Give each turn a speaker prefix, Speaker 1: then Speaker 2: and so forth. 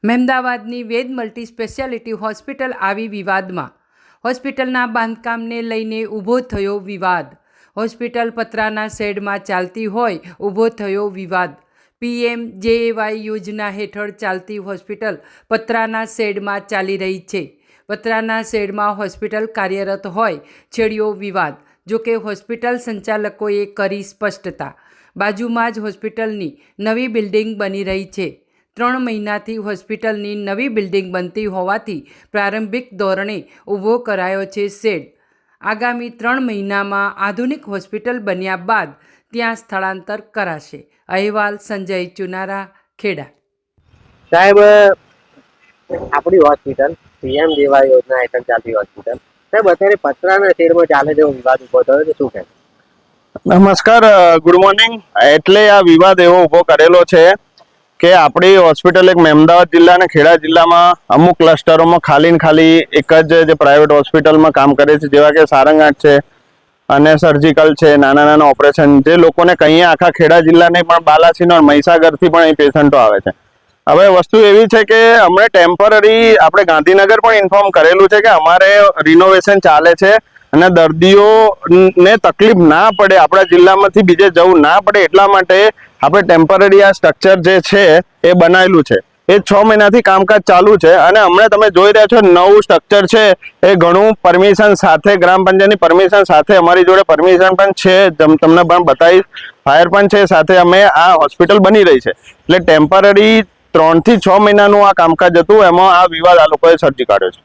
Speaker 1: મહેમદાવાદની વેદ multi speciality hospital આવી વિવાદમાં. હોસ્પિટલના બાંધકામને લઈને ઊભો થયો વિવાદ. હોસ્પિટલ પતરાના શેડમાં ચાલતી હોય ઊભો થયો વિવાદ. PMJAY યોજના હેઠળ ચાલતી હોસ્પિટલ પતરાના શેડમાં ચાલી રહી છે. પતરાના શેડમાં હોસ્પિટલ કાર્યરત હોય છેડ્યો વિવાદ. જોકે હોસ્પિટલ સંચાલકોએ કરી સ્પષ્ટતા. બાજુમાં જ હોસ્પિટલની નવી બિલ્ડિંગ બની રહી છે. 3 મહિનાથી હોસ્પિટલની નવી બિલ્ડિંગ બનતી હોવાથી પ્રારંભિક ધોરણે ઊભો કરાયો છે શેડ. આગામી 3 મહિનામાં આધુનિક હોસ્પિટલ બન્યા બાદ ત્યાં સ્થળાંતર કરાશે. અહેવાલ સંજય ચુનારા, ખેડા.
Speaker 2: સાહેબ, આપણી હોસ્પિટલ PMJAY યોજના હેઠળ ચાલતી હોસ્પિટલ સાહેબ અત્યારે પતરાના શેડમાં ચાલે તેવો વિવાદ ઉભો થયો છે, શું કહે?
Speaker 3: નમસ્કાર, ગુડ મોર્નિંગ. એટલે આ વિવાદ એવો ઉભો કરેલો છે કે આપણી હોસ્પિટલ એક મહેમદાવાદ જિલ્લા અને ખેડા જિલ્લામાં અમુક ક્લસ્ટરોમાં ખાલી એક જ પ્રાઇવેટ હોસ્પિટલમાં કામ કરે છે, જેવા કે સારંગાંઠ છે અને સર્જિકલ છે, નાના ઓપરેશન, જે લોકોને કંઈ આખા ખેડા જિલ્લાને પણ બાલાસિનોર, મહીસાગરથી પણ અહીં પેશન્ટો આવે છે. હવે વસ્તુ એવી છે કે અમને ટેમ્પરરી આપણે ગાંધીનગર પણ ઇન્ફોર્મ કરેલું છે કે અમારે રિનોવેશન ચાલે છે અને દર્દીઓને તકલીફ ના પડે, આપણા જિલ્લામાંથી બીજે જવું ના પડે એટલા માટે આપણે ટેમ્પરરી આ સ્ટ્રક્ચર જે છે એ બનાવેલું છે. એ 6 મહિનાથી કામકાજ ચાલુ છે અને હમણાં તમે જોઈ રહ્યા છો નવું સ્ટ્રક્ચર છે એ ઘણું પરમિશન સાથે, ગ્રામ પંચાયતની પરમિશન સાથે, અમારી જોડે પરમિશન પણ છે, તમને પણ બતાવીશ, ફાયર પણ છે સાથે. અમે આ હોસ્પિટલ બની રહી છે એટલે ટેમ્પરરી 3 થી 6 મહિનાનું આ કામકાજ હતું, એમાં આ વિવાદ આ લોકોએ સર્જી કાઢ્યો છે.